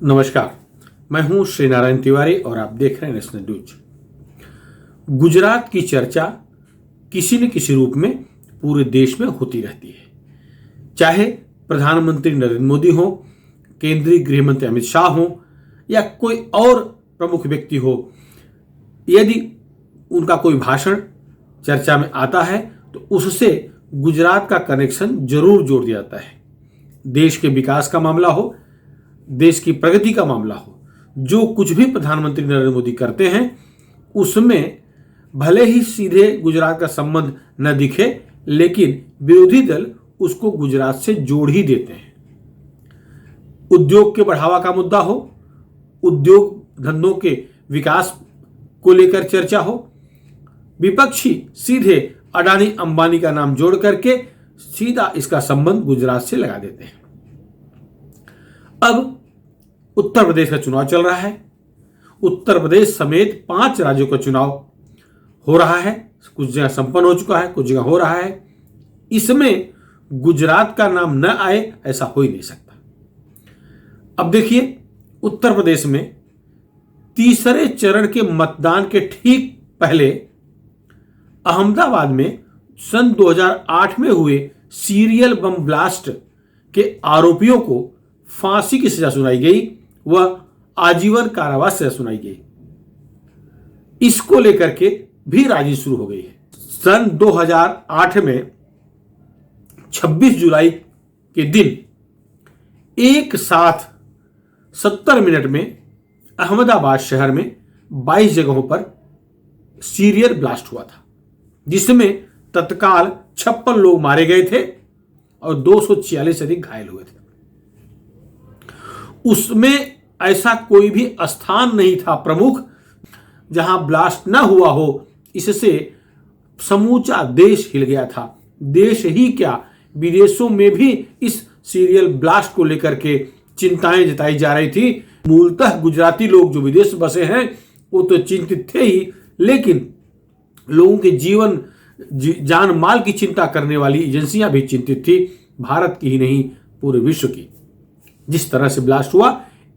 नमस्कार, मैं हूं श्री नारायण तिवारी और आप देख रहे हैं नेशनल न्यूज। गुजरात की चर्चा किसी न किसी रूप में पूरे देश में होती रहती है, चाहे प्रधानमंत्री नरेंद्र मोदी हो, केंद्रीय गृह मंत्री अमित शाह हो या कोई और प्रमुख व्यक्ति हो। यदि उनका कोई भाषण चर्चा में आता है तो उससे गुजरात का कनेक्शन जरूर जोड़ दिया जाता है। देश के विकास का मामला हो, देश की प्रगति का मामला हो, जो कुछ भी प्रधानमंत्री नरेंद्र मोदी करते हैं उसमें भले ही सीधे गुजरात का संबंध न दिखे, लेकिन विरोधी दल उसको गुजरात से जोड़ ही देते हैं। उद्योग के बढ़ावा का मुद्दा हो, उद्योग धंधों के विकास को लेकर चर्चा हो, विपक्षी सीधे अडानी अंबानी का नाम जोड़ करके सीधा इसका संबंध गुजरात से लगा देते हैं। अब उत्तर प्रदेश का चुनाव चल रहा है। उत्तर प्रदेश समेत 5 राज्यों का चुनाव हो रहा है। कुछ जगह संपन्न हो चुका है, कुछ जगह हो रहा है। इसमें गुजरात का नाम न आए ऐसा हो ही नहीं सकता। अब देखिए, उत्तर प्रदेश में तीसरे चरण के मतदान के ठीक पहले अहमदाबाद में सन 2008 में हुए सीरियल बम ब्लास्ट के आरोपियों को फांसी की सजा सुनाई गई, वह आजीवन कारावास सजा सुनाई गई। इसको लेकर के भी राजनीति शुरू हो गई है। सन 2008 में 26 जुलाई के दिन एक साथ 70 मिनट में अहमदाबाद शहर में 22 जगहों पर सीरियल ब्लास्ट हुआ था, जिसमें तत्काल 56 लोग मारे गए थे और 246 अधिक घायल हुए थे। उसमें ऐसा कोई भी स्थान नहीं था प्रमुख जहां ब्लास्ट ना हुआ हो। इससे समूचा देश हिल गया था। देश ही क्या, विदेशों में भी इस सीरियल ब्लास्ट को लेकर के चिंताएं जताई जा रही थी। मूलतः गुजराती लोग जो विदेश बसे हैं वो तो चिंतित थे ही, लेकिन लोगों के जीवन जान माल की चिंता करने वाली एजेंसियां भी चिंतित थी, भारत की ही नहीं पूरे विश्व की। जिस तरह से ब्लास्ट हुआ,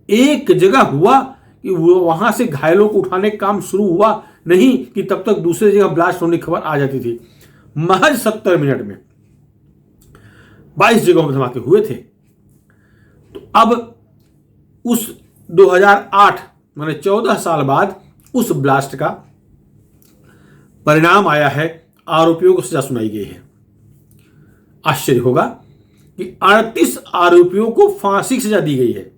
एक जगह हुआ कि वहां से घायलों को उठाने का काम शुरू हुआ नहीं कि तब तक दूसरी जगह ब्लास्ट होने की खबर आ जाती थी। महज 70 मिनट में 22 जगहों पर धमाके हुए थे। तो अब उस 2008 माने 14 साल बाद उस ब्लास्ट का परिणाम आया है, आरोपियों को सजा सुनाई गई है। आश्चर्य होगा कि 38 आरोपियों को फांसी की सजा दी गई है।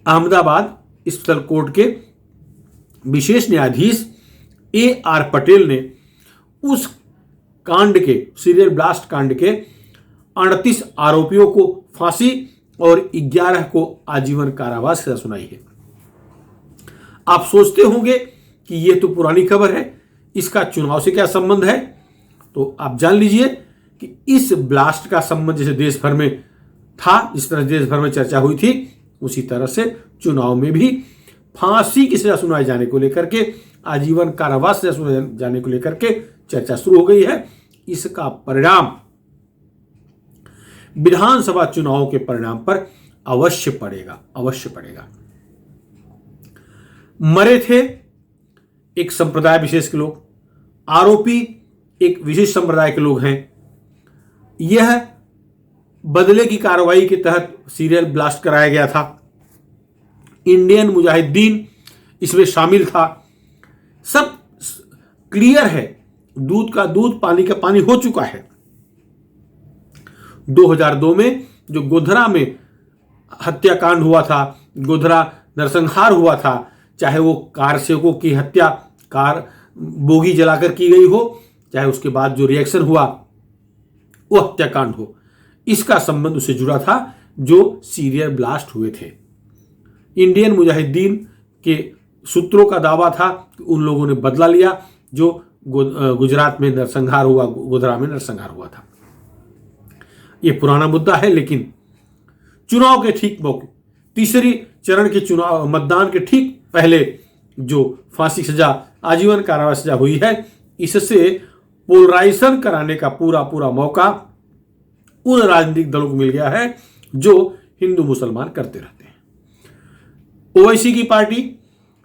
अहमदाबाद स्पेशल कोर्ट के विशेष न्यायाधीश AR पटेल ने उस कांड के, सीरियल ब्लास्ट कांड के 38 आरोपियों को फांसी और 11 को आजीवन कारावास सजा सुनाई है। आप सोचते होंगे कि यह तो पुरानी खबर है, इसका चुनाव से क्या संबंध है? तो आप जान लीजिए कि इस ब्लास्ट का संबंध जैसे देश भर में था, जिस तरह देश भर में चर्चा हुई थी, उसी तरह से चुनाव में भी फांसी की सजा सुनाए जाने को लेकर के, आजीवन कारावास सजा सुनाए जाने को लेकर के चर्चा शुरू हो गई है। इसका परिणाम विधानसभा चुनावों के परिणाम पर अवश्य पड़ेगा, अवश्य पड़ेगा। मरे थे एक संप्रदाय विशेष के लोग, आरोपी एक विशेष संप्रदाय के लोग हैं। यह बदले की कार्रवाई के तहत सीरियल ब्लास्ट कराया गया था। इंडियन मुजाहिदीन इसमें शामिल था। सब क्लियर है, दूध का दूध, पानी का पानी हो चुका है। 2002 में जो गोधरा में हत्याकांड हुआ था, गोधरा नरसंहार हुआ था, चाहे वो कार सेवकों की हत्या कार बोगी जलाकर की गई हो, चाहे उसके बाद जो रिएक्शन हुआ वो हत्याकांड हो, इसका संबंध उससे जुड़ा था जो सीरियल ब्लास्ट हुए थे। इंडियन मुजाहिदीन के सूत्रों का दावा था कि उन लोगों ने बदला लिया जो गुजरात में नरसंहार हुआ, गोधरा में नरसंहार हुआ था। यह पुराना मुद्दा है, लेकिन चुनाव के ठीक मौके, तीसरी चरण के चुनाव मतदान के ठीक पहले जो फांसी सजा, आजीवन कारावास सजा हुई है, इससे पोलराइजेशन कराने का पूरा पूरा मौका उन राजनीतिक दलों को मिल गया है जो हिंदू मुसलमान करते रहते हैं। ओवैसी की पार्टी,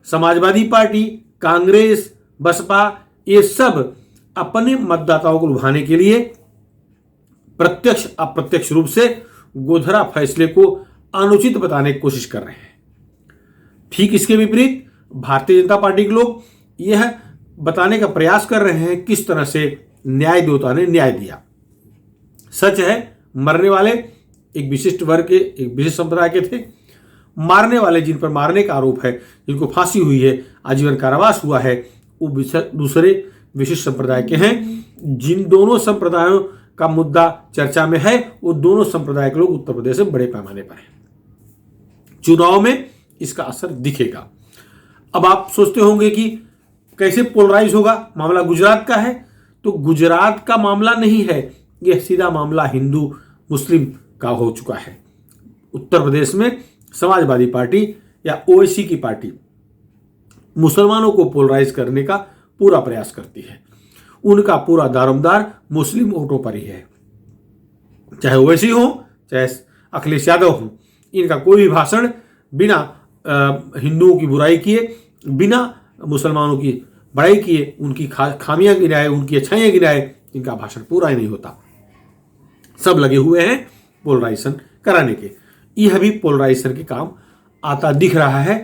समाजवादी पार्टी, कांग्रेस, बसपा, ये सब अपने मतदाताओं को लुभाने के लिए प्रत्यक्ष अप्रत्यक्ष रूप से गोधरा फैसले को अनुचित बताने की कोशिश कर रहे हैं। ठीक इसके विपरीत भारतीय जनता पार्टी के लोग यह बताने का प्रयास कर रहे हैं किस तरह से न्याय देवता ने न्याय दिया। सच है, मरने वाले एक विशिष्ट वर्ग के, एक विशिष्ट संप्रदाय के थे। मारने वाले, जिन पर मारने का आरोप है, जिनको फांसी हुई है, आजीवन कारावास हुआ है, वो दूसरे विशिष्ट संप्रदाय के हैं। जिन दोनों संप्रदायों का मुद्दा चर्चा में है, वो दोनों संप्रदाय के लोग उत्तर प्रदेश में बड़े पैमाने पर हैं। चुनाव में इसका असर दिखेगा। अब आप सोचते होंगे कि कैसे पोलराइज होगा, मामला गुजरात का है। तो गुजरात का मामला नहीं है, यह सीधा मामला हिंदू मुस्लिम का हो चुका है। उत्तर प्रदेश में समाजवादी पार्टी या ओवैसी की पार्टी मुसलमानों को पोलराइज करने का पूरा प्रयास करती है। उनका पूरा दारोमदार मुस्लिम वोटों पर ही है। चाहे ओवैसी हो, चाहे अखिलेश यादव हो, इनका कोई भी भाषण बिना हिंदुओं की बुराई किए, बिना मुसलमानों की बड़ाई किए, उनकी खामियां गिनाए, उनकी अच्छाइयां गिनाए, इनका भाषण पूरा ही नहीं होता। सब लगे हुए हैं पोलराइजेशन कराने के। यह भी पोलराइजेशन के काम आता दिख रहा है।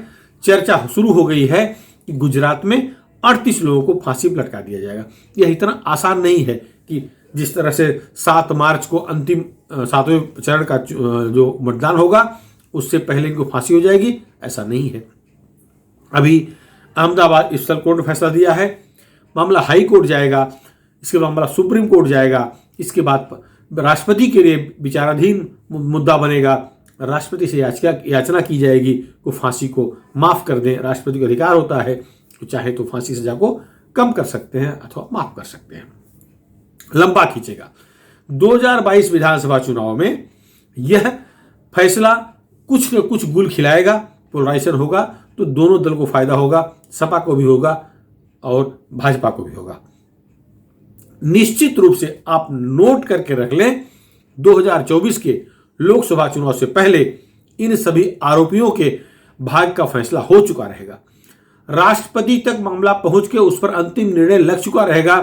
चर्चा शुरू हो गई है कि गुजरात में 38 लोगों को फांसी पर लटका दिया जाएगा। यह इतना आसान नहीं है कि जिस तरह से 7 मार्च को अंतिम 7वें चरण का जो मतदान होगा उससे पहले इनको फांसी हो जाएगी, ऐसा नहीं है। अभी अहमदाबाद स्थल कोर्ट ने फैसला दिया है, मामला हाई कोर्ट जाएगा, इसके बाद मामला सुप्रीम कोर्ट जाएगा, इसके बाद राष्ट्रपति के लिए विचाराधीन मुद्दा बनेगा। राष्ट्रपति से याचना की जाएगी कि फांसी को माफ कर दें। राष्ट्रपति को अधिकार होता है, तो चाहे तो फांसी सजा को कम कर सकते हैं अथवा माफ कर सकते हैं। लंबा खींचेगा। 2022 विधानसभा चुनाव में यह फैसला कुछ न कुछ गुल खिलाएगा। पोलराइजेशन होगा तो दोनों दल को फायदा होगा, सपा को भी होगा और भाजपा को भी होगा। निश्चित रूप से आप नोट करके रख लें, 2024 के लोकसभा चुनाव से पहले इन सभी आरोपियों के भाग्य का फैसला हो चुका रहेगा। राष्ट्रपति तक मामला पहुंच के उस पर अंतिम निर्णय लग चुका रहेगा।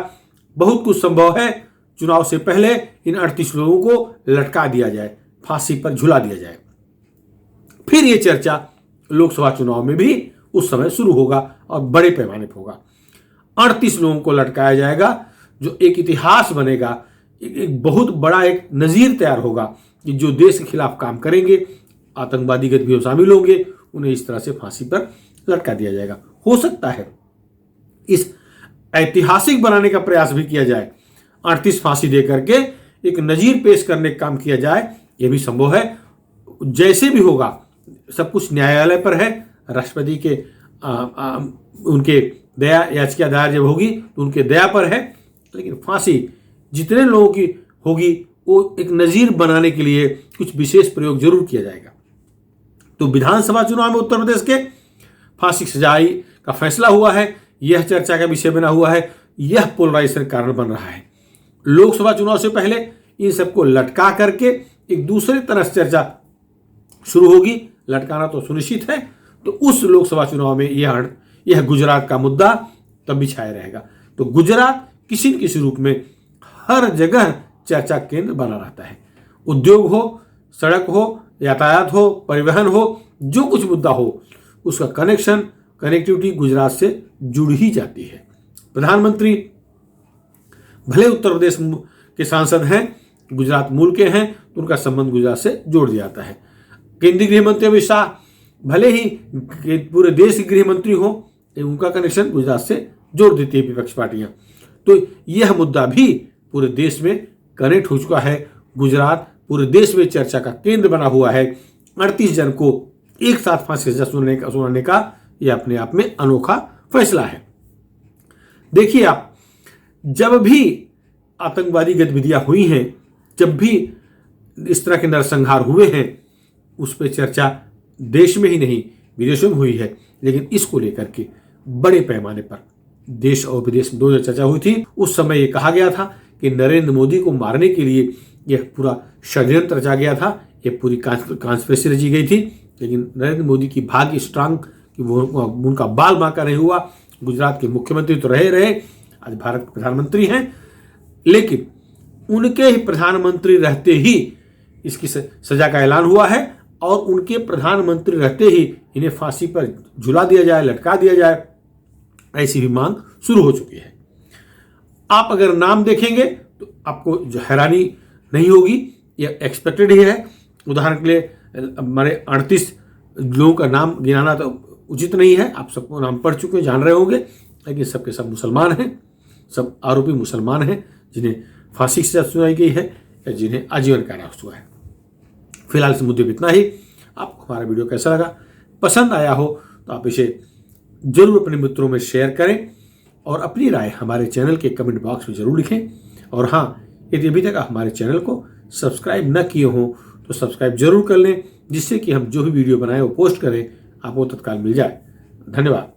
बहुत कुछ संभव है चुनाव से पहले इन 38 लोगों को लटका दिया जाए, फांसी पर झुला दिया जाए। फिर यह चर्चा लोकसभा चुनाव में भी उस समय शुरू होगा और बड़े पैमाने पर होगा। 38 लोगों को लटकाया जाएगा, जो एक इतिहास बनेगा, एक बहुत बड़ा एक नजीर तैयार होगा कि जो देश के खिलाफ काम करेंगे, आतंकवादी गतिविधियों शामिल होंगे, उन्हें इस तरह से फांसी पर लटका दिया जाएगा। हो सकता है इस ऐतिहासिक बनाने का प्रयास भी किया जाए, 38 फांसी दे करके एक नजीर पेश करने का काम किया जाए, यह भी संभव है। जैसे भी होगा, सब कुछ न्यायालय पर है। राष्ट्रपति के उनके दया याचिका दायर जब होगी तो उनके दया पर है, लेकिन फांसी जितने लोगों की होगी वो एक नजीर बनाने के लिए कुछ विशेष प्रयोग जरूर किया जाएगा। तो विधानसभा चुनाव में उत्तर प्रदेश के फांसी की सजाई का फैसला हुआ है, यह चर्चा का विषय बना हुआ है, यह पोलराइजेशन कारण बन रहा है। लोकसभा चुनाव से पहले इन सबको लटका करके एक दूसरे तरह से चर्चा शुरू होगी। लटकाना तो सुनिश्चित है, तो उस लोकसभा चुनाव में यह गुजरात का मुद्दा तब भी छाया रहेगा। तो गुजरात किसी न किसी रूप में हर जगह चर्चा केंद्र बना रहता है। उद्योग हो, सड़क हो, यातायात हो, परिवहन हो, जो कुछ मुद्दा हो, उसका कनेक्टिविटी गुजरात से जुड़ ही जाती है। प्रधानमंत्री भले उत्तर प्रदेश के सांसद हैं, गुजरात मूल के हैं, तो उनका संबंध गुजरात से जोड़ दिया जाता है। केंद्रीय गृह मंत्री अमित शाह भले ही पूरे देश के गृह मंत्री हो, उनका कनेक्शन गुजरात से जोड़ देती है विपक्ष पार्टियां। तो यह मुद्दा भी पूरे देश में कनेक्ट हो चुका है। गुजरात पूरे देश में चर्चा का केंद्र बना हुआ है। 38 जन को एक साथ फांसी सजा सुनाने का यह अपने आप में अनोखा फैसला है। देखिए आप, जब भी आतंकवादी गतिविधियां हुई हैं, जब भी इस तरह के नरसंहार हुए हैं, उस पर चर्चा देश में ही नहीं विदेशों में हुई है। लेकिन इसको लेकर के बड़े पैमाने पर देश और विदेश में दोनों चर्चा हुई थी। उस समय यह कहा गया था कि नरेंद्र मोदी को मारने के लिए यह पूरा षड्यंत्र रचा गया था, यह पूरी कॉन्स्पिरेसी रची गई थी। लेकिन नरेंद्र मोदी की भाग्य स्ट्रांग कि वो उनका बाल बांका नहीं हुआ। गुजरात के मुख्यमंत्री तो रहे, आज भारत के प्रधानमंत्री हैं, लेकिन उनके ही प्रधानमंत्री रहते ही इसकी सजा का ऐलान हुआ है और उनके प्रधानमंत्री रहते ही इन्हें फांसी पर झुला दिया जाए, लटका दिया जाए, ऐसी भी मांग शुरू हो चुकी है। आप अगर नाम देखेंगे तो आपको जो हैरानी नहीं होगी, यह एक्सपेक्टेड ही है। उदाहरण के लिए हमारे 38 लोगों का नाम गिनाना तो उचित नहीं है, आप सबको नाम पढ़ चुके जान रहे होंगे, लेकिन सबके सब मुसलमान हैं, सब आरोपी मुसलमान हैं जिन्हें फांसी की सजा सुनाई गई है या जिन्हें आजीवन कारावास हुआ है। फिलहाल इस मुद्दे पर इतना ही। आपको हमारा वीडियो कैसा लगा, पसंद आया हो तो आप इसे जरूर अपने मित्रों में शेयर करें और अपनी राय हमारे चैनल के कमेंट बॉक्स में जरूर लिखें। और हाँ, यदि अभी तक आप हमारे चैनल को सब्सक्राइब न किए हों तो सब्सक्राइब जरूर कर लें, जिससे कि हम जो भी वीडियो बनाएं वो पोस्ट करें आपको तत्काल मिल जाए। धन्यवाद।